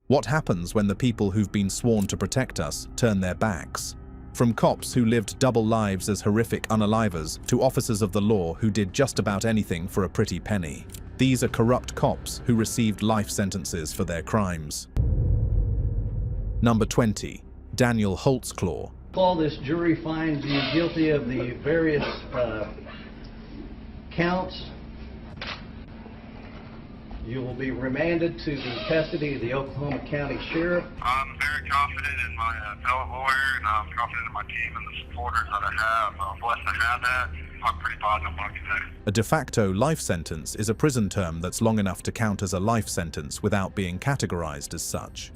What happens when the people who've been sworn to protect us turn their backs? From cops who lived double lives as horrific unalivers to officers of the law who did just about anything for a pretty penny. These are corrupt cops who received life sentences for their crimes. Number 20. Daniel Holtzclaw. This jury finds you guilty of the various counts. You will be remanded to the custody of the Oklahoma County Sheriff. I'm very confident in my appellate lawyer, and I'm confident in my team and the supporters that I have. I'm blessed to have that. I'm pretty positive on today. A de facto life sentence is a prison term that's long enough to count as a life sentence without being categorized as such.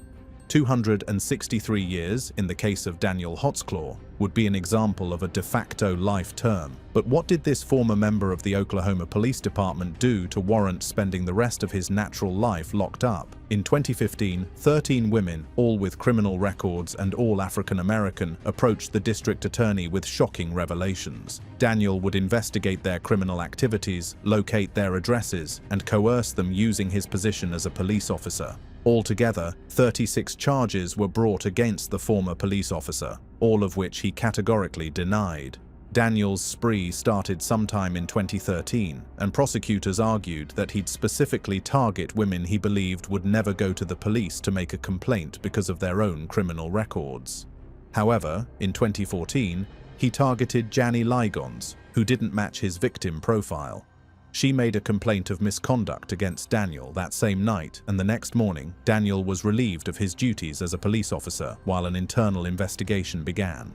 263 years, in the case of Daniel Holtzclaw, would be an example of a de facto life term. But what did this former member of the Oklahoma Police Department do to warrant spending the rest of his natural life locked up? In 2015, 13 women, all with criminal records and all African American, approached the district attorney with shocking revelations. Daniel would investigate their criminal activities, locate their addresses, and coerce them using his position as a police officer. Altogether, 36 charges were brought against the former police officer, all of which he categorically denied. Daniel's spree started sometime in 2013, and prosecutors argued that he'd specifically target women he believed would never go to the police to make a complaint because of their own criminal records. However, in 2014, he targeted Janny Ligons, who didn't match his victim profile. She made a complaint of misconduct against Daniel that same night, and the next morning, Daniel was relieved of his duties as a police officer while an internal investigation began.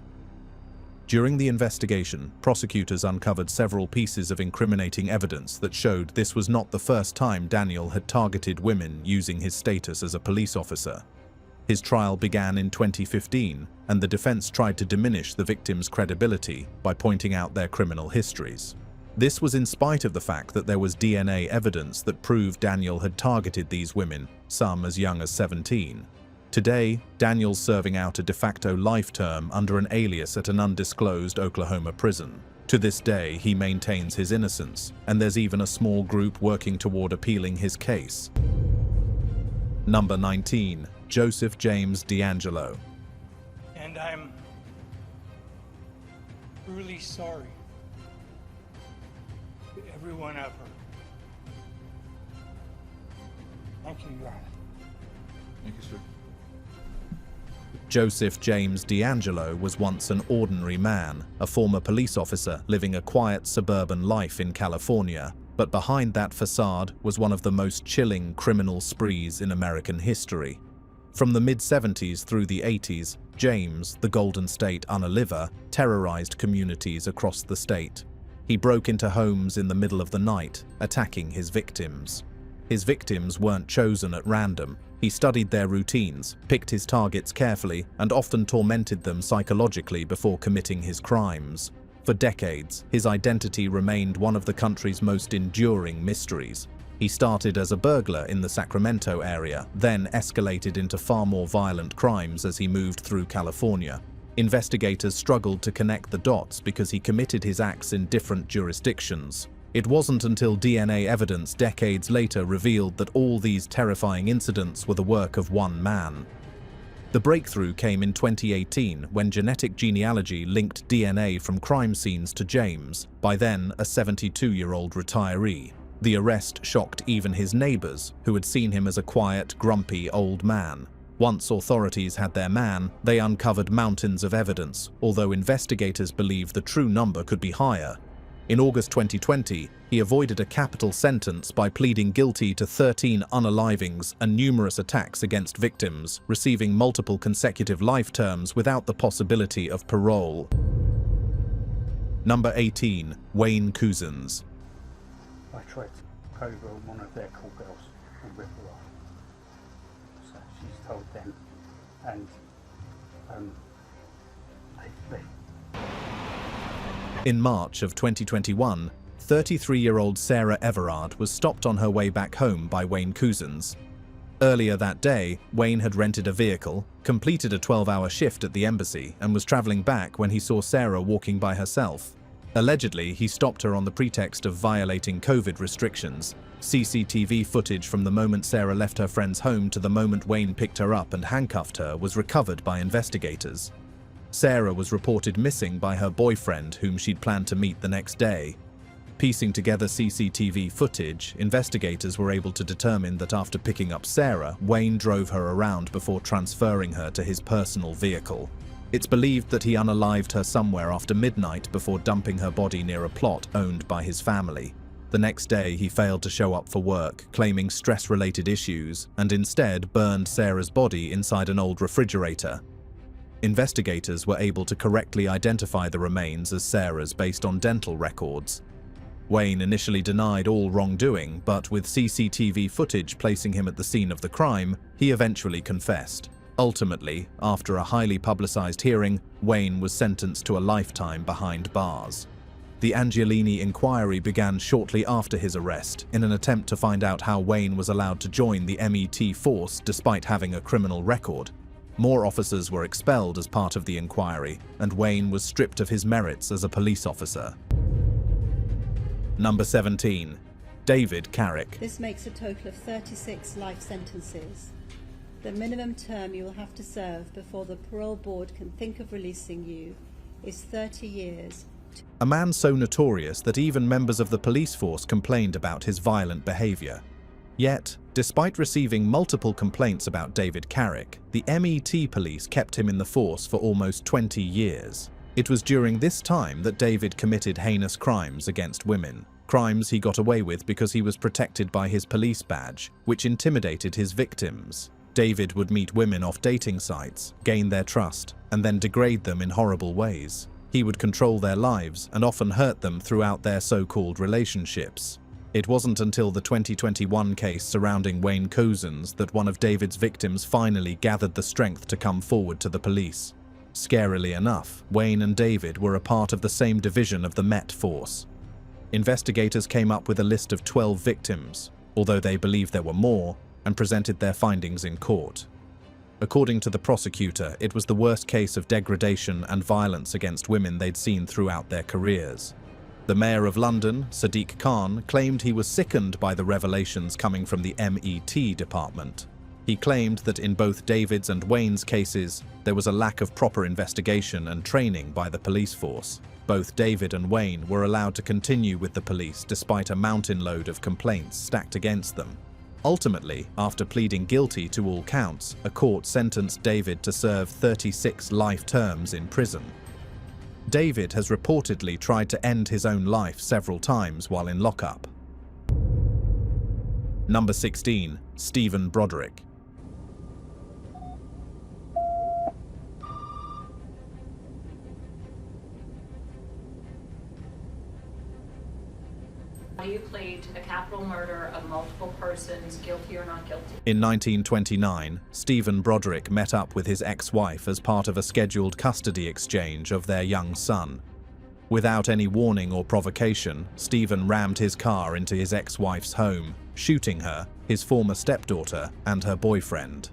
During the investigation, prosecutors uncovered several pieces of incriminating evidence that showed this was not the first time Daniel had targeted women using his status as a police officer. His trial began in 2015, and the defense tried to diminish the victims' credibility by pointing out their criminal histories. This was in spite of the fact that there was DNA evidence that proved Daniel had targeted these women, some as young as 17. Today, Daniel's serving out a de facto life term under an alias at an undisclosed Oklahoma prison. To this day, he maintains his innocence, and there's even a small group working toward appealing his case. Number 19. Joseph James DeAngelo. And I'm really sorry. Everyone ever. Thank you, Your Honor. Thank you, sir. Joseph James DeAngelo was once an ordinary man, a former police officer living a quiet suburban life in California. But behind that facade was one of the most chilling criminal sprees in American history. From the mid-70s through the 80s, James, the Golden State unaliver, terrorized communities across the state. He broke into homes in the middle of the night, attacking his victims. His victims weren't chosen at random. He studied their routines, picked his targets carefully, and often tormented them psychologically before committing his crimes. For decades, his identity remained one of the country's most enduring mysteries. He started as a burglar in the Sacramento area, then escalated into far more violent crimes as he moved through California. Investigators struggled to connect the dots because he committed his acts in different jurisdictions. It wasn't until DNA evidence decades later revealed that all these terrifying incidents were the work of one man. The breakthrough came in 2018 when genetic genealogy linked DNA from crime scenes to James, by then a 72-year-old retiree. The arrest shocked even his neighbors, who had seen him as a quiet, grumpy old man. Once authorities had their man, they uncovered mountains of evidence, although investigators believe the true number could be higher. In August 2020, he avoided a capital sentence by pleading guilty to 13 unalivings and numerous attacks against victims, receiving multiple consecutive life terms without the possibility of parole. Number 18. Wayne Couzens. I tried to poke over one of their call girls and rip her off. So she's told them, and they In March of 2021, 33-year-old Sarah Everard was stopped on her way back home by Wayne Couzens. Earlier that day, Wayne had rented a vehicle, completed a 12-hour shift at the embassy, and was traveling back when he saw Sarah walking by herself. Allegedly, he stopped her on the pretext of violating COVID restrictions. CCTV footage from the moment Sarah left her friend's home to the moment Wayne picked her up and handcuffed her was recovered by investigators. Sarah was reported missing by her boyfriend, whom she'd planned to meet the next day. Piecing together CCTV footage, investigators were able to determine that after picking up Sarah, Wayne drove her around before transferring her to his personal vehicle. It's believed that he unalived her somewhere after midnight before dumping her body near a plot owned by his family. The next day, he failed to show up for work, claiming stress-related issues, and instead burned Sarah's body inside an old refrigerator. Investigators were able to correctly identify the remains as Sarah's based on dental records. Wayne initially denied all wrongdoing, but with CCTV footage placing him at the scene of the crime, he eventually confessed. Ultimately, after a highly publicized hearing, Wayne was sentenced to a lifetime behind bars. The Angelini inquiry began shortly after his arrest, in an attempt to find out how Wayne was allowed to join the MET force despite having a criminal record. More officers were expelled as part of the inquiry, and Wayne was stripped of his merits as a police officer. Number 17. David Carrick. This makes a total of 36 life sentences. The minimum term you will have to serve before the parole board can think of releasing you is 30 years. A man so notorious that even members of the police force complained about his violent behavior. Yet, despite receiving multiple complaints about David Carrick, the MET police kept him in the force for almost 20 years. It was during this time that David committed heinous crimes against women. Crimes he got away with because he was protected by his police badge, which intimidated his victims. David would meet women off dating sites, gain their trust, and then degrade them in horrible ways. He would control their lives and often hurt them throughout their so-called relationships. It wasn't until the 2021 case surrounding Wayne Couzens that one of David's victims finally gathered the strength to come forward to the police. Scarily enough, Wayne and David were a part of the same division of the Met force. Investigators came up with a list of 12 victims, although they believed there were more, and presented their findings in court. According to the prosecutor, it was the worst case of degradation and violence against women they'd seen throughout their careers. The Mayor of London, Sadiq Khan, claimed he was sickened by the revelations coming from the MET department. He claimed that in both David's and Wayne's cases, there was a lack of proper investigation and training by the police force. Both David and Wayne were allowed to continue with the police despite a mountain load of complaints stacked against them. Ultimately, after pleading guilty to all counts, a court sentenced David to serve 36 life terms in prison. David has reportedly tried to end his own life several times while in lockup. Number 16. Stephen Broadick. Do you plead to the capital murder of multiple persons, guilty or not guilty? In 1929, Stephen Broadick met up with his ex-wife as part of a scheduled custody exchange of their young son. Without any warning or provocation, Stephen rammed his car into his ex-wife's home, shooting her, his former stepdaughter, and her boyfriend.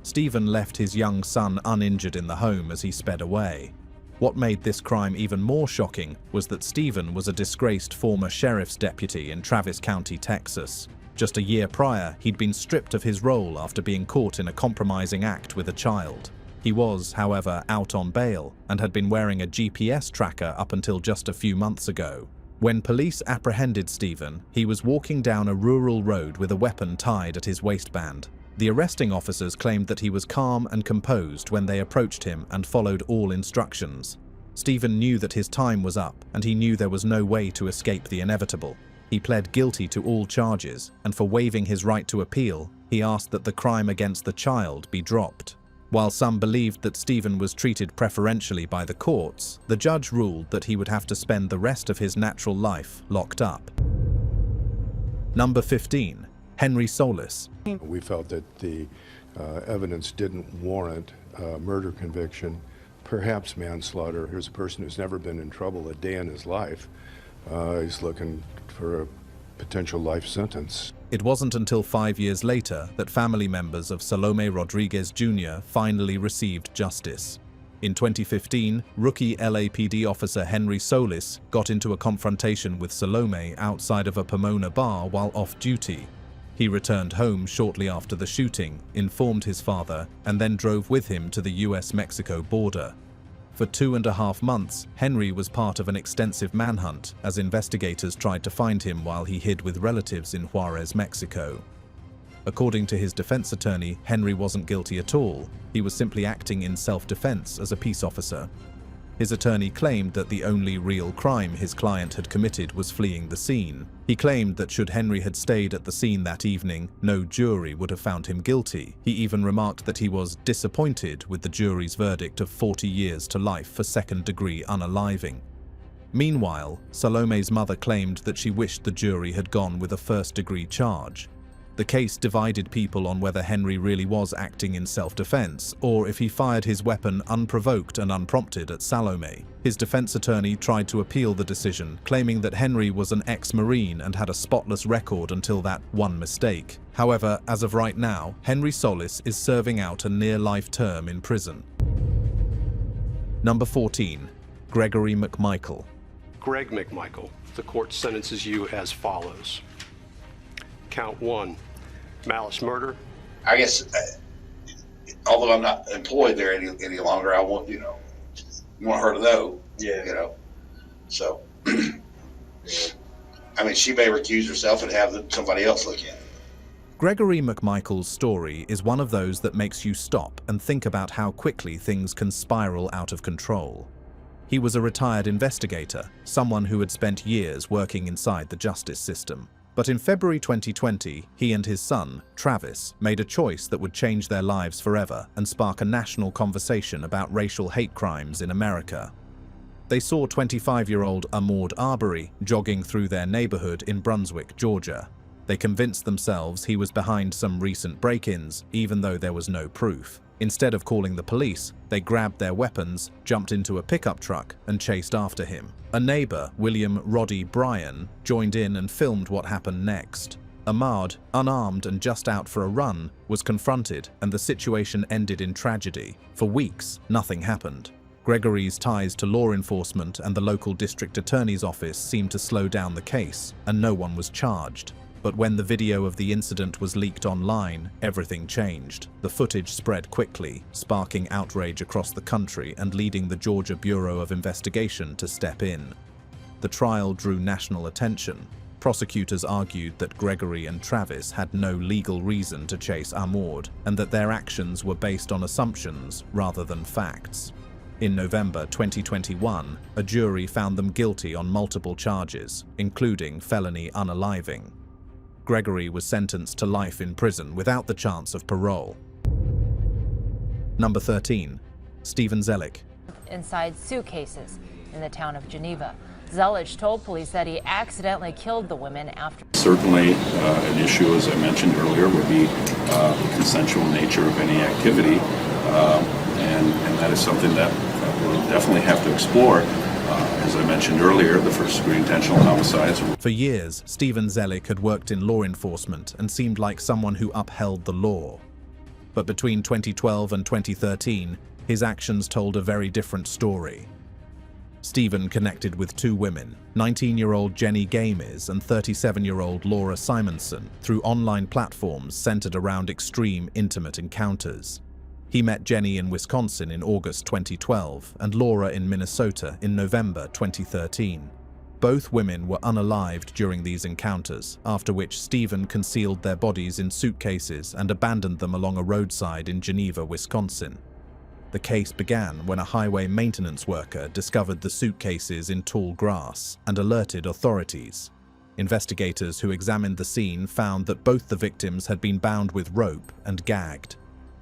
Stephen left his young son uninjured in the home as he sped away. What made this crime even more shocking was that Stephen was a disgraced former sheriff's deputy in Travis County, Texas. Just a year prior, he'd been stripped of his role after being caught in a compromising act with a child. He was, however, out on bail and had been wearing a GPS tracker up until just a few months ago. When police apprehended Stephen, he was walking down a rural road with a weapon tied at his waistband. The arresting officers claimed that he was calm and composed when they approached him and followed all instructions. Stephen knew that his time was up, and he knew there was no way to escape the inevitable. He pled guilty to all charges, and for waiving his right to appeal, he asked that the crime against the child be dropped. While some believed that Stephen was treated preferentially by the courts, the judge ruled that he would have to spend the rest of his natural life locked up. Number 15. Henry Solis. We felt that the evidence didn't warrant murder conviction, perhaps manslaughter. Here's a person who's never been in trouble a day in his life. He's looking for a potential life sentence. It wasn't until 5 years later that family members of Salome Rodriguez Jr. finally received justice. In 2015, rookie LAPD officer Henry Solis got into a confrontation with Salome outside of a Pomona bar while off duty. He returned home shortly after the shooting, informed his father, and then drove with him to the US-Mexico border. For 2.5 months, Henry was part of an extensive manhunt as investigators tried to find him while he hid with relatives in Juarez, Mexico. According to his defense attorney, Henry wasn't guilty at all. He was simply acting in self-defense as a peace officer. His attorney claimed that the only real crime his client had committed was fleeing the scene. He claimed that should Henry had stayed at the scene that evening, no jury would have found him guilty. He even remarked that he was disappointed with the jury's verdict of 40 years to life for second-degree unaliving. Meanwhile, Salome's mother claimed that she wished the jury had gone with a first-degree charge. The case divided people on whether Henry really was acting in self-defense, or if he fired his weapon unprovoked and unprompted at Salome. His defense attorney tried to appeal the decision, claiming that Henry was an ex-Marine and had a spotless record until that one mistake. However, as of right now, Henry Solis is serving out a near-life term in prison. Number 14. Gregory McMichael. Greg McMichael. The court sentences you as follows. Count 1. Malice murder. I guess, although I'm not employed there any longer, I want, you want her to know, so, I mean, she may recuse herself and have somebody else look at it. Gregory McMichael's story is one of those that makes you stop and think about how quickly things can spiral out of control. He was a retired investigator, someone who had spent years working inside the justice system. But in February 2020, he and his son, Travis, made a choice that would change their lives forever and spark a national conversation about racial hate crimes in America. They saw 25-year-old Ahmaud Arbery jogging through their neighborhood in Brunswick, Georgia. They convinced themselves he was behind some recent break-ins, even though there was no proof. Instead of calling the police, they grabbed their weapons, jumped into a pickup truck, and chased after him. A neighbor, William Roddy Bryan, joined in and filmed what happened next. Ahmaud, unarmed and just out for a run, was confronted, and the situation ended in tragedy. For weeks, nothing happened. Gregory's ties to law enforcement and the local district attorney's office seemed to slow down the case, and no one was charged. But when the video of the incident was leaked online, everything changed. The footage spread quickly, sparking outrage across the country and leading the Georgia Bureau of Investigation to step in. The trial drew national attention. Prosecutors argued that Gregory and Travis had no legal reason to chase Ahmaud, and that their actions were based on assumptions rather than facts. In November 2021, a jury found them guilty on multiple charges, including felony unaliving. Gregory was sentenced to life in prison without the chance of parole. Number 13. Stephen Zelich. Inside suitcases in the town of Geneva. Zelich told police that he accidentally killed the women after. Certainly an issue, as I mentioned earlier, would be the consensual nature of any activity, and that is something that we'll definitely have to explore. As I mentioned earlier, the first-degree intentional homicides. For years, Stephen Zelich had worked in law enforcement and seemed like someone who upheld the law. But between 2012 and 2013, his actions told a very different story. Stephen connected with two women, 19-year-old Jenny Gamis and 37-year-old Laura Simonson, through online platforms centered around extreme, intimate encounters. He met Jenny in Wisconsin in August 2012 and Laura in Minnesota in November 2013. Both women were unalived during these encounters, after which Stephen concealed their bodies in suitcases and abandoned them along a roadside in Geneva, Wisconsin. The case began when a highway maintenance worker discovered the suitcases in tall grass and alerted authorities. Investigators who examined the scene found that both the victims had been bound with rope and gagged.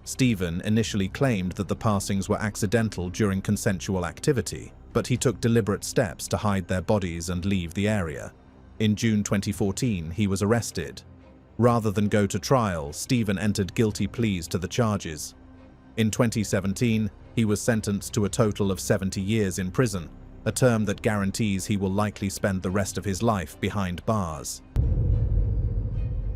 Stephen initially claimed that the passings were accidental during consensual activity, but he took deliberate steps to hide their bodies and leave the area. In June 2014, he was arrested. Rather than go to trial, Stephen entered guilty pleas to the charges. In 2017, he was sentenced to a total of 70 years in prison, a term that guarantees he will likely spend the rest of his life behind bars.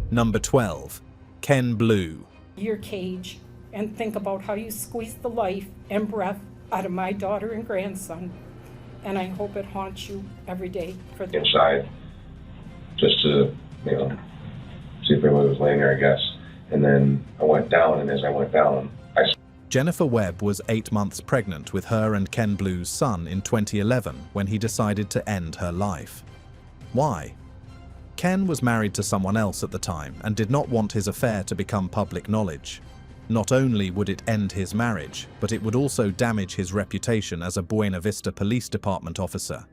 Number 12. Ken Blue. Your cage and think about how you squeeze the life and breath out of my daughter and grandson, and I hope it haunts you every day for them. Inside, just to, you know, see if anyone was laying there, I guess. And then I went down, and as I went down, Jennifer Webb was 8 months pregnant with her and Ken Blue's son in 2011 when he decided to end her life. Why? Ken was married to someone else at the time and did not want his affair to become public knowledge. Not only would it end his marriage, but it would also damage his reputation as a Buena Vista Police Department officer.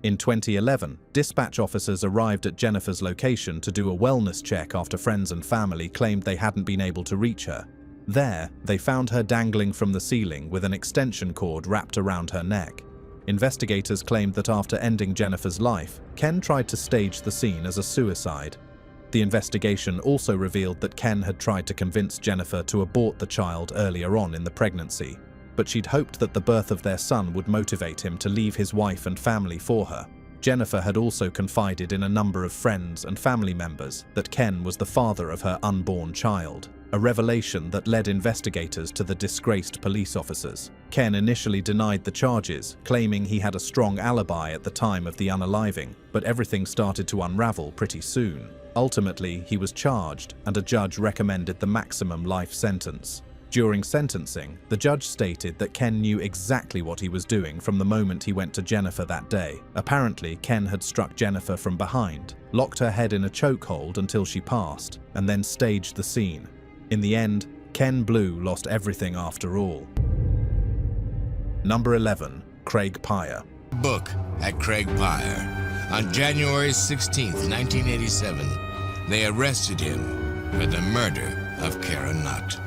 In 2011, dispatch officers arrived at Jennifer's location to do a wellness check after friends and family claimed they hadn't been able to reach her. There, they found her dangling from the ceiling with an extension cord wrapped around her neck. Investigators claimed that after ending Jennifer's life, Ken tried to stage the scene as a suicide. The investigation also revealed that Ken had tried to convince Jennifer to abort the child earlier on in the pregnancy, but she'd hoped that the birth of their son would motivate him to leave his wife and family for her. Jennifer had also confided in a number of friends and family members that Ken was the father of her unborn child, a revelation that led investigators to the disgraced police officers. Ken initially denied the charges, claiming he had a strong alibi at the time of the unaliving, but everything started to unravel pretty soon. Ultimately, he was charged, and a judge recommended the maximum life sentence. During sentencing, the judge stated that Ken knew exactly what he was doing from the moment he went to Jennifer that day. Apparently, Ken had struck Jennifer from behind, locked her head in a chokehold until she passed, and then staged the scene. In the end, Ken Blue lost everything after all. Number 11. Craig Peyer. Book at Craig Peyer. On January 16th, 1987, they arrested him for the murder of Karen Nutt.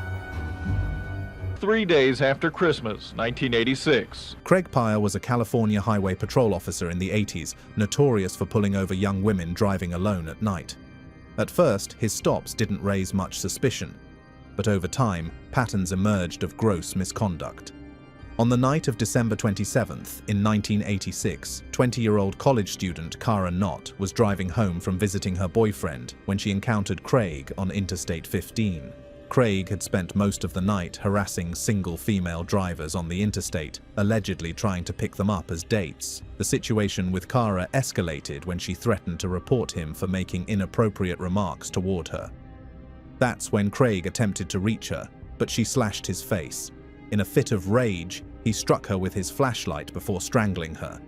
3 days after Christmas, 1986. Craig Peyer was a California highway patrol officer in the 80s, notorious for pulling over young women driving alone at night. At first, his stops didn't raise much suspicion, but over time, patterns emerged of gross misconduct. On the night of December 27th, in 1986, 20-year-old college student Kara Knott was driving home from visiting her boyfriend when she encountered Craig on Interstate 15. Craig had spent most of the night harassing single female drivers on the interstate, allegedly trying to pick them up as dates. The situation with Kara escalated when she threatened to report him for making inappropriate remarks toward her. That's when Craig attempted to reach her, but she slashed his face. In a fit of rage, he struck her with his flashlight before strangling her.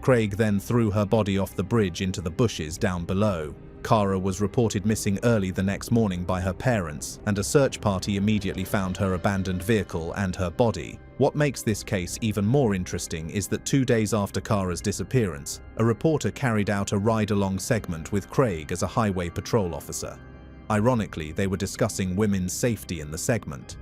Craig then threw her body off the bridge into the bushes down below. Kara was reported missing early the next morning by her parents, and a search party immediately found her abandoned vehicle and her body. What makes this case even more interesting is that 2 days after Kara's disappearance, a reporter carried out a ride-along segment with Craig as a highway patrol officer. Ironically, they were discussing women's safety in the segment.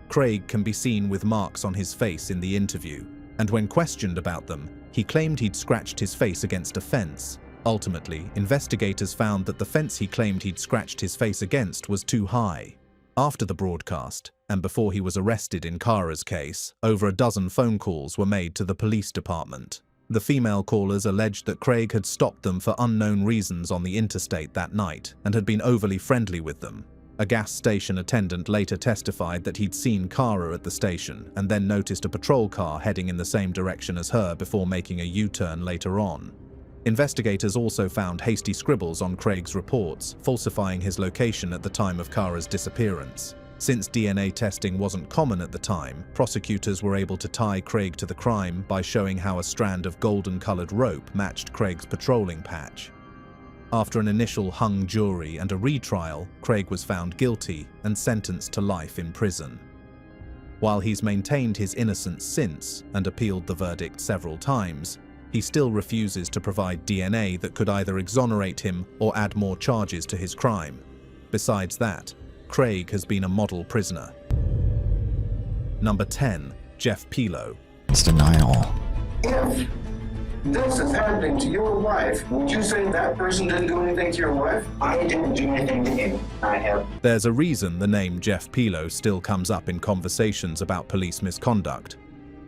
Craig can be seen with marks on his face in the interview, and when questioned about them, he claimed he'd scratched his face against a fence. Ultimately, investigators found that the fence he claimed he'd scratched his face against was too high. After the broadcast, and before he was arrested in Kara's case, over a dozen phone calls were made to the police department. The female callers alleged that Craig had stopped them for unknown reasons on the interstate that night and had been overly friendly with them. A gas station attendant later testified that he'd seen Kara at the station and then noticed a patrol car heading in the same direction as her before making a U-turn later on. Investigators also found hasty scribbles on Craig's reports, falsifying his location at the time of Kara's disappearance. Since DNA testing wasn't common at the time, prosecutors were able to tie Craig to the crime by showing how a strand of golden-colored rope matched Craig's patrolling patch. After an initial hung jury and a retrial, Craig was found guilty and sentenced to life in prison. While he's maintained his innocence since and appealed the verdict several times, he still refuses to provide DNA that could either exonerate him or add more charges to his crime. Besides that, Craig has been a model prisoner. Number 10. Jeff Pilo. It's denial. If this is happening to your wife, would you say that person didn't do anything to your wife? I didn't do anything to him. I have. There's a reason the name Jeff Pilo still comes up in conversations about police misconduct.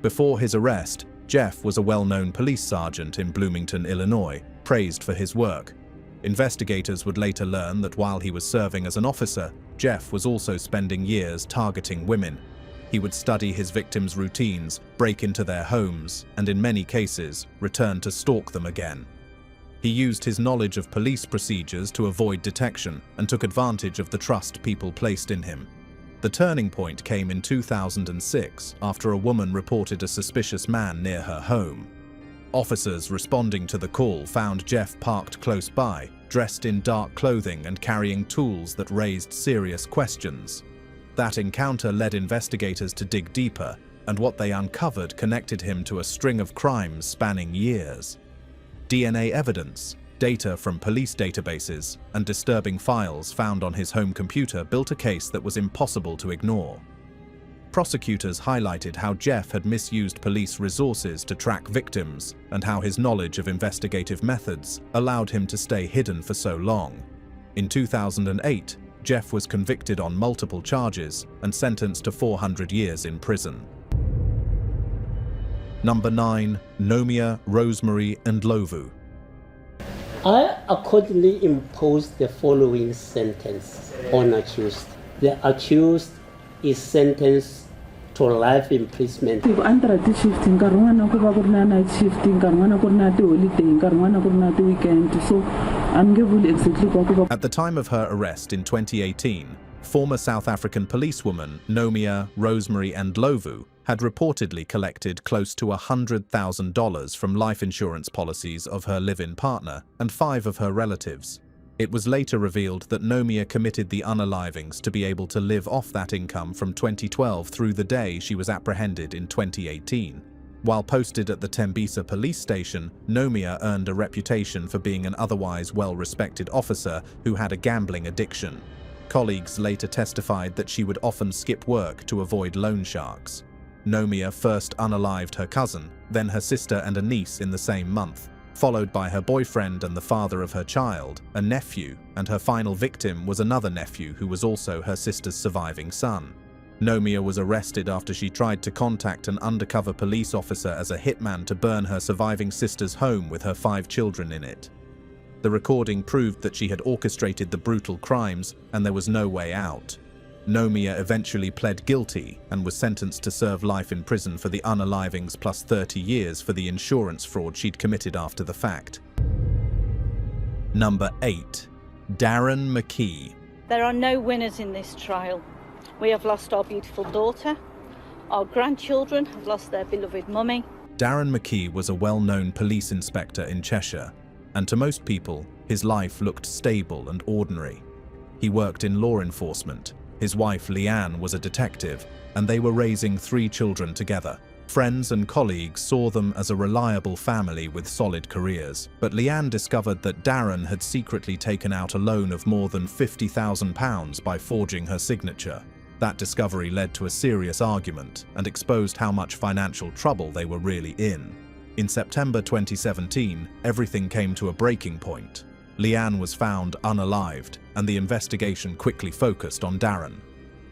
Before his arrest, Jeff was a well-known police sergeant in Bloomington, Illinois, praised for his work. Investigators would later learn that while he was serving as an officer, Jeff was also spending years targeting women. He would study his victims' routines, break into their homes, and in many cases, return to stalk them again. He used his knowledge of police procedures to avoid detection and took advantage of the trust people placed in him. The turning point came in 2006 after a woman reported a suspicious man near her home. Officers responding to the call found Jeff parked close by, dressed in dark clothing and carrying tools that raised serious questions. That encounter led investigators to dig deeper, and what they uncovered connected him to a string of crimes spanning years. DNA evidence, data from police databases, and disturbing files found on his home computer built a case that was impossible to ignore. Prosecutors highlighted how Jeff had misused police resources to track victims and how his knowledge of investigative methods allowed him to stay hidden for so long. In 2008, Jeff was convicted on multiple charges and sentenced to 400 years in prison. Number 9. Nomia, Rosemary, and Ndlovu. I accordingly impose the following sentence on accused. The accused is sentenced to life imprisonment. At the time of her arrest in 2018, former South African policewoman Nomia, Rosemary, and Ndlovu had reportedly collected close to $100,000 from life insurance policies of her live-in partner and 5 of her relatives. It was later revealed that Nomia committed the unalivings to be able to live off that income from 2012 through the day she was apprehended in 2018. While posted at the Tembisa police station, Nomia earned a reputation for being an otherwise well-respected officer who had a gambling addiction. Colleagues later testified that she would often skip work to avoid loan sharks. Nomia first unalived her cousin, then her sister and a niece in the same month, followed by her boyfriend and the father of her child, a nephew, and her final victim was another nephew who was also her sister's surviving son. Nomia was arrested after she tried to contact an undercover police officer as a hitman to burn her surviving sister's home with her 5 children in it. The recording proved that she had orchestrated the brutal crimes and there was no way out. Nomia eventually pled guilty and was sentenced to serve life in prison for the unalivings plus 30 years for the insurance fraud she'd committed after the fact. Number 8. Darren McKie. There are no winners in this trial. We have lost our beautiful daughter. Our grandchildren have lost their beloved mummy. Darren McKie was a well-known police inspector in Cheshire, and to most people, his life looked stable and ordinary. He worked in law enforcement. His wife Leanne was a detective, and they were raising 3 children together. Friends and colleagues saw them as a reliable family with solid careers, but Leanne discovered that Darren had secretly taken out a loan of more than £50,000 by forging her signature. That discovery led to a serious argument and exposed how much financial trouble they were really in. In September 2017, everything came to a breaking point. Leanne was found unalived, and the investigation quickly focused on Darren.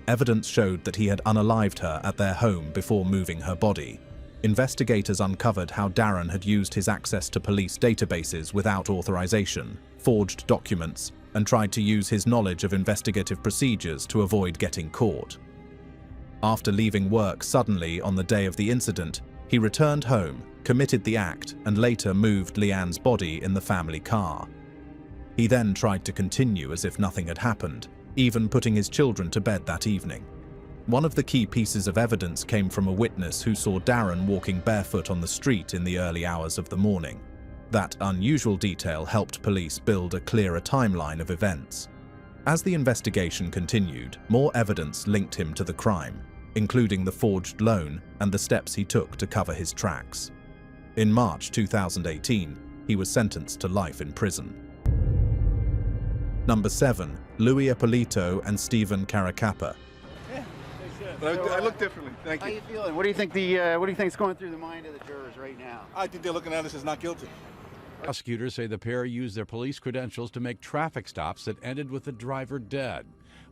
Evidence showed that he had unalived her at their home before moving her body. Investigators uncovered how Darren had used his access to police databases without authorization, forged documents, and tried to use his knowledge of investigative procedures to avoid getting caught. After leaving work suddenly on the day of the incident, he returned home, committed the act, and later moved Leanne's body in the family car. He then tried to continue as if nothing had happened, even putting his children to bed that evening. One of the key pieces of evidence came from a witness who saw Darren walking barefoot on the street in the early hours of the morning. That unusual detail helped police build a clearer timeline of events. As the investigation continued, more evidence linked him to the crime, including the forged loan and the steps he took to cover his tracks. In March 2018, he was sentenced to life in prison. Number 7. Louis Ippolito and Stephen Carrick. I look differently. Thank you. How you feeling? What do you think is going through the mind of the jurors right now? I think they're looking at us as not guilty. Prosecutors say the pair used their police credentials to make traffic stops that ended with the driver dead.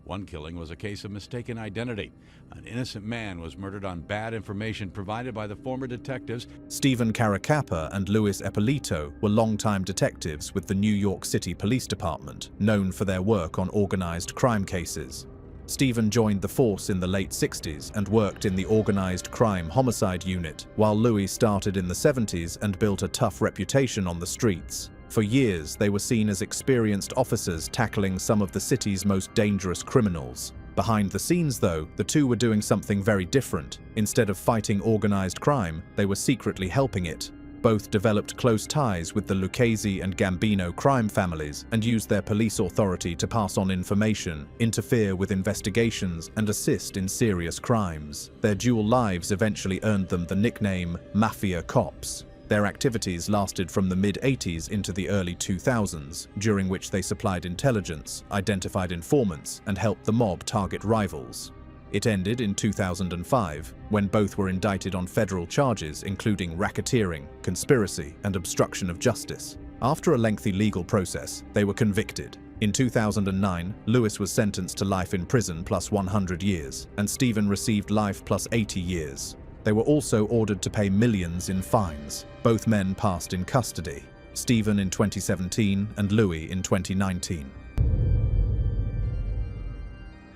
One killing was a case of mistaken identity. An innocent man was murdered on bad information provided by the former detectives. Stephen Carrick and Louis Ippolito were longtime detectives with the New York City Police Department, known for their work on organized crime cases. Stephen joined the force in the late 60s and worked in the organized crime homicide unit, while Louis started in the 70s and built a tough reputation on the streets. For years, they were seen as experienced officers tackling some of the city's most dangerous criminals. Behind the scenes, though, the two were doing something very different. Instead of fighting organized crime, they were secretly helping it. Both developed close ties with the Lucchese and Gambino crime families and used their police authority to pass on information, interfere with investigations, and assist in serious crimes. Their dual lives eventually earned them the nickname Mafia Cops. Their activities lasted from the mid-80s into the early 2000s, during which they supplied intelligence, identified informants, and helped the mob target rivals. It ended in 2005, when both were indicted on federal charges including racketeering, conspiracy, and obstruction of justice. After a lengthy legal process, they were convicted. In 2009, Louis was sentenced to life in prison plus 100 years, and Stephen received life plus 80 years. They were also ordered to pay millions in fines. Both men passed in custody, Stephen in 2017 and Louis in 2019.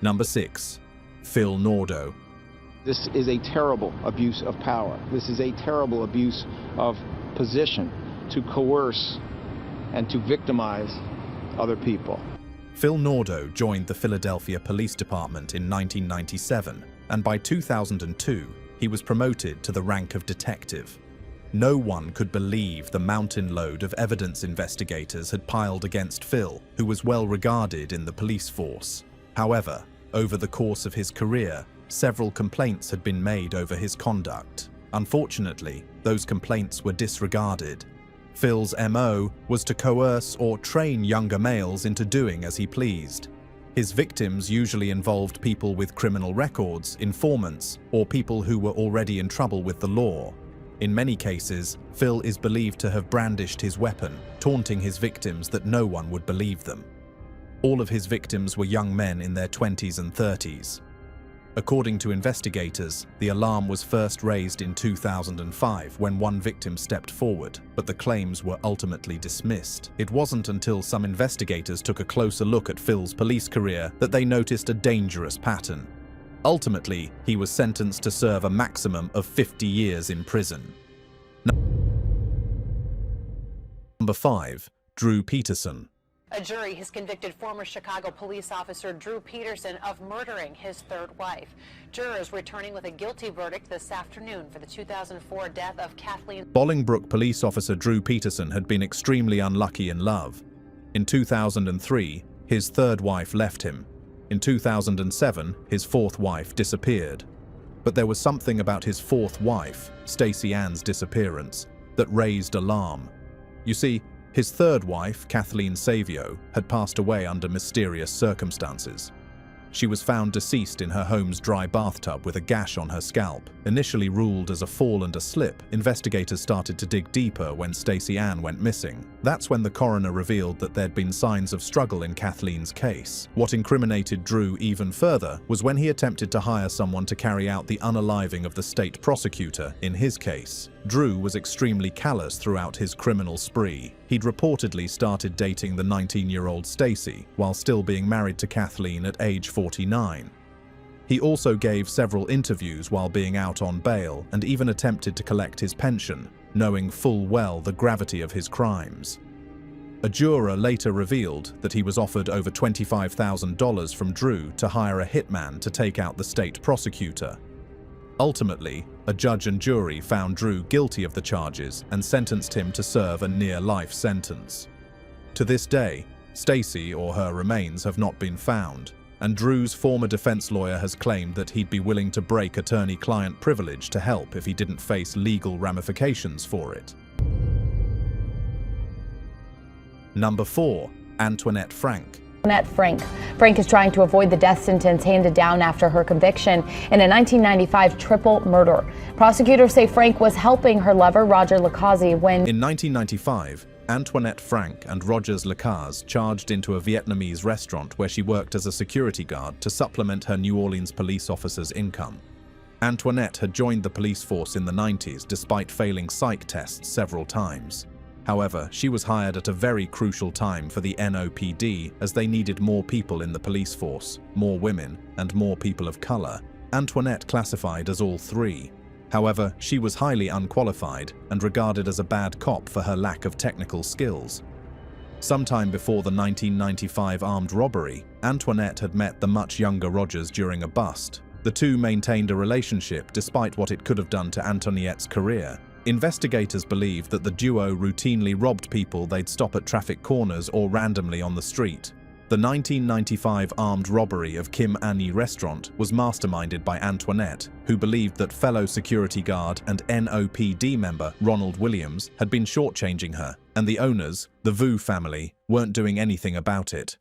Number 6. Phil Nordo. This is a terrible abuse of power. This is a terrible abuse of position to coerce and to victimize other people. Phil Nordo joined the Philadelphia Police Department in 1997, and by 2002, he was promoted to the rank of detective. No one could believe the mountain load of evidence investigators had piled against Phil, who was well regarded in the police force. However, over the course of his career, several complaints had been made over his conduct. Unfortunately, those complaints were disregarded. Phil's MO was to coerce or train younger males into doing as he pleased. His victims usually involved people with criminal records, informants, or people who were already in trouble with the law. In many cases, Phil is believed to have brandished his weapon, taunting his victims that no one would believe them. All of his victims were young men in their 20s and 30s. According to investigators, the alarm was first raised in 2005 when one victim stepped forward, but the claims were ultimately dismissed. It wasn't until some investigators took a closer look at Phil's police career that they noticed a dangerous pattern. Ultimately, he was sentenced to serve a maximum of 50 years in prison. Number 5. Drew Peterson. A jury has convicted former Chicago police officer Drew Peterson of murdering his third wife. Jurors returning with a guilty verdict this afternoon for the 2004 death of Kathleen. Bolingbrook police officer Drew Peterson had been extremely unlucky in love. In 2003, his third wife left him. In 2007, his fourth wife disappeared. But there was something about his fourth wife, Stacey Ann's disappearance, that raised alarm. You see, his third wife, Kathleen Savio, had passed away under mysterious circumstances. She was found deceased in her home's dry bathtub with a gash on her scalp. Initially ruled as a fall and a slip, investigators started to dig deeper when Stacey Ann went missing. That's when the coroner revealed that there'd been signs of struggle in Kathleen's case. What incriminated Drew even further was when he attempted to hire someone to carry out the unaliving of the state prosecutor in his case. Drew was extremely callous throughout his criminal spree. He'd reportedly started dating the 19-year-old Stacey while still being married to Kathleen at age 49. He also gave several interviews while being out on bail and even attempted to collect his pension, knowing full well the gravity of his crimes. A juror later revealed that he was offered over $25,000 from Drew to hire a hitman to take out the state prosecutor. Ultimately, a judge and jury found Drew guilty of the charges and sentenced him to serve a near-life sentence. To this day, Stacey or her remains have not been found, and Drew's former defense lawyer has claimed that he'd be willing to break attorney-client privilege to help if he didn't face legal ramifications for it. Number 4. Antoinette Frank. Antoinette Frank. Frank is trying to avoid the death sentence handed down after her conviction in a 1995 triple murder. Prosecutors say Frank was helping her lover, Roger Lacaze, when... In 1995, Antoinette Frank and Rogers Lacaze charged into a Vietnamese restaurant where she worked as a security guard to supplement her New Orleans police officer's income. Antoinette had joined the police force in the 90s despite failing psych tests several times. However, she was hired at a very crucial time for the NOPD as they needed more people in the police force, more women, and more people of color. Antoinette classified as all three. However, she was highly unqualified and regarded as a bad cop for her lack of technical skills. Sometime before the 1995 armed robbery, Antoinette had met the much younger Rogers during a bust. The two maintained a relationship despite what it could have done to Antoinette's career. Investigators believe that the duo routinely robbed people they'd stop at traffic corners or randomly on the street. The 1995 armed robbery of Kim Annie restaurant was masterminded by Antoinette, who believed that fellow security guard and NOPD member Ronald Williams had been shortchanging her, and the owners, the Vu family, weren't doing anything about it.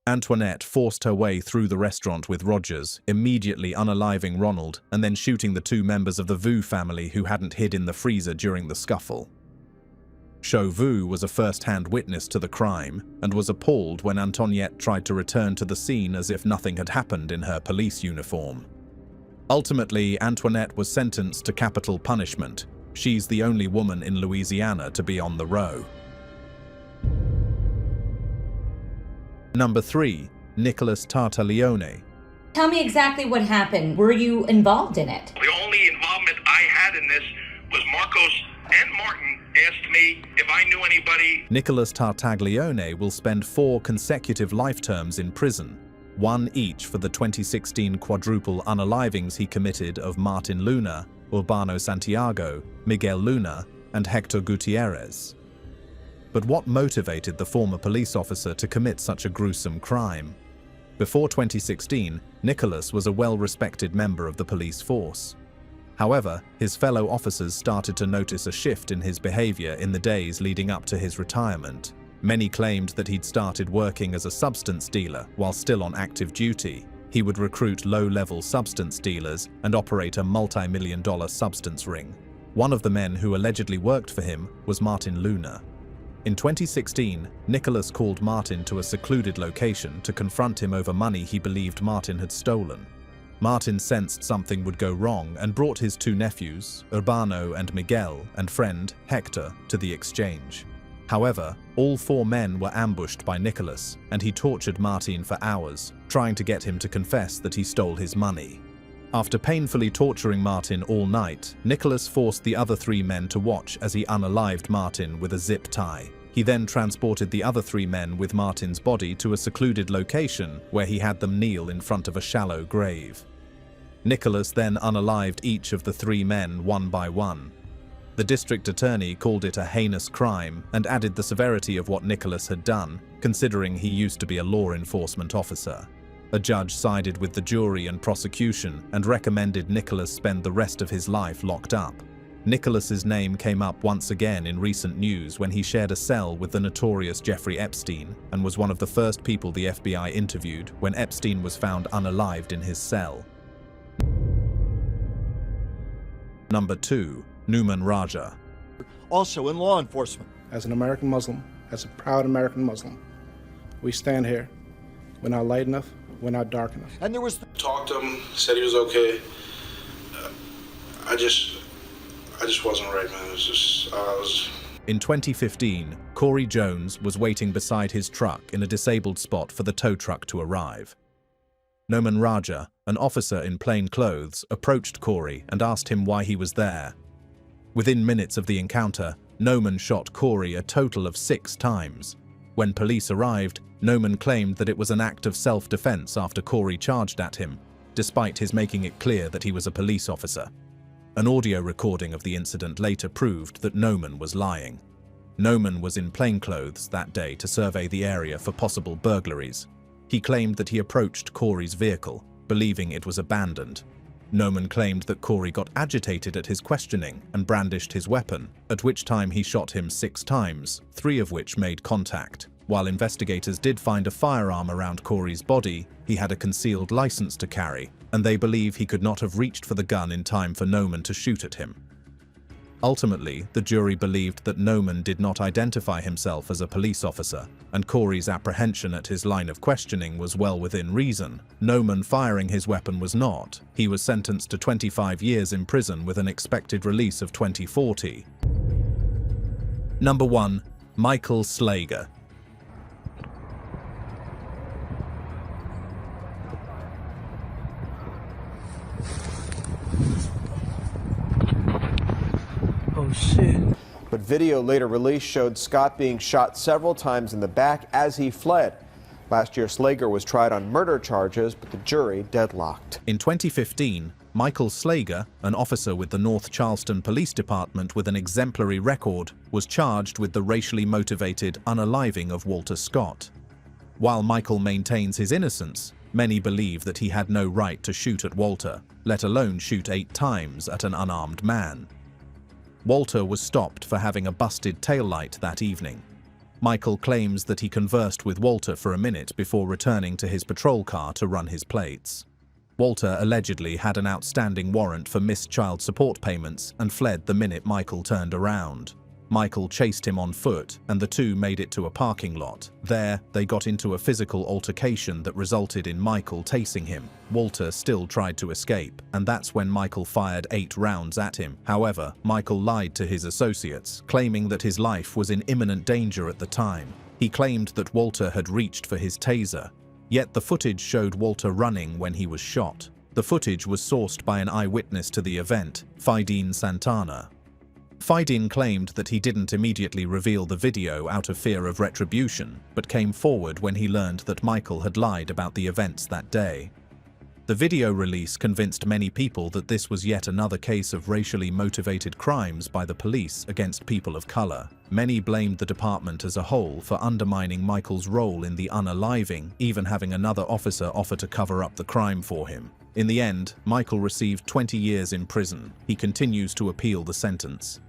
Antoinette forced her way through the restaurant with Rogers, immediately unaliving Ronald and then shooting the two members of the Vu family who hadn't hid in the freezer during the scuffle. Vu was a first-hand witness to the crime and was appalled when Antoinette tried to return to the scene as if nothing had happened in her police uniform. Ultimately, Antoinette was sentenced to capital punishment. She's the only woman in Louisiana to be on the row. Number 3. Nicholas Tartaglione. Tell me exactly what happened. Were you involved in it? The only involvement I had in this was Marcos and Martin asked me if I knew anybody. Nicholas Tartaglione will spend 4 consecutive life terms in prison, 1 each for the 2016 quadruple unalivings he committed of Martin Luna, Urbano Santiago, Miguel Luna, and Hector Gutierrez. But what motivated the former police officer to commit such a gruesome crime? Before 2016, Nicholas was a well-respected member of the police force. However, his fellow officers started to notice a shift in his behavior in the days leading up to his retirement. Many claimed that he'd started working as a substance dealer while still on active duty. He would recruit low-level substance dealers and operate a multi-million-dollar substance ring. One of the men who allegedly worked for him was Martin Luna. In 2016, Nicholas called Martin to a secluded location to confront him over money he believed Martin had stolen. Martin sensed something would go wrong and brought his 2 nephews, Urbano and Miguel, and friend, Hector, to the exchange. However, all 4 men were ambushed by Nicholas, and he tortured Martin for hours, trying to get him to confess that he stole his money. After painfully torturing Martin all night, Nicholas forced the other 3 men to watch as he unalived Martin with a zip tie. He then transported the other 3 men with Martin's body to a secluded location where he had them kneel in front of a shallow grave. Nicholas then unalived each of the 3 men one by one. The district attorney called it a heinous crime and added the severity of what Nicholas had done, considering he used to be a law enforcement officer. A judge sided with the jury and prosecution and recommended Nicholas spend the rest of his life locked up. Nicholas's name came up once again in recent news when he shared a cell with the notorious Jeffrey Epstein and was one of the first people the FBI interviewed when Epstein was found unalived in his cell. Number 2. Nouman Raja. Also in law enforcement. As an American Muslim, as a proud American Muslim, we stand here. We're not light enough, we're not dark enough. And there was... Talked to him, said he was okay. I just wasn't right, man. It was just, In 2015, Corey Jones was waiting beside his truck in a disabled spot for the tow truck to arrive. Nouman Raja, an officer in plain clothes, approached Corey and asked him why he was there. Within minutes of the encounter, Nouman shot Corey a total of 6 times. When police arrived, Nouman claimed that it was an act of self-defense after Corey charged at him, despite his making it clear that he was a police officer. An audio recording of the incident later proved that Nouman was lying. Nouman was in plainclothes that day to survey the area for possible burglaries. He claimed that he approached Corey's vehicle, believing it was abandoned. Nouman claimed that Corey got agitated at his questioning and brandished his weapon, at which time he shot him 6 times, 3 of which made contact. While investigators did find a firearm around Corey's body, he had a concealed license to carry, and they believe he could not have reached for the gun in time for Nouman to shoot at him. Ultimately, the jury believed that Nouman did not identify himself as a police officer, and Corey's apprehension at his line of questioning was well within reason. Nouman firing his weapon was not. He was sentenced to 25 years in prison with an expected release of 2040. Number 1. Michael Slager. Oh shit. But video later released showed Scott being shot several times in the back as he fled. Last year, Slager was tried on murder charges, but the jury deadlocked. In 2015, Michael Slager, an officer with the North Charleston Police Department with an exemplary record, was charged with the racially motivated unaliving of Walter Scott. While Michael maintains his innocence, many believe that he had no right to shoot at Walter, let alone shoot 8 times at an unarmed man. Walter was stopped for having a busted taillight that evening. Michael claims that he conversed with Walter for a minute before returning to his patrol car to run his plates. Walter allegedly had an outstanding warrant for missed child support payments and fled the minute Michael turned around. Michael chased him on foot, and the two made it to a parking lot. There, they got into a physical altercation that resulted in Michael tasing him. Walter still tried to escape, and that's when Michael fired 8 rounds at him. However, Michael lied to his associates, claiming that his life was in imminent danger at the time. He claimed that Walter had reached for his taser. Yet the footage showed Walter running when he was shot. The footage was sourced by an eyewitness to the event, Fidene Santana. Fidene claimed that he didn't immediately reveal the video out of fear of retribution, but came forward when he learned that Michael had lied about the events that day. The video release convinced many people that this was yet another case of racially motivated crimes by the police against people of color. Many blamed the department as a whole for undermining Michael's role in the unaliving, even having another officer offer to cover up the crime for him. In the end, Michael received 20 years in prison. He continues to appeal the sentence.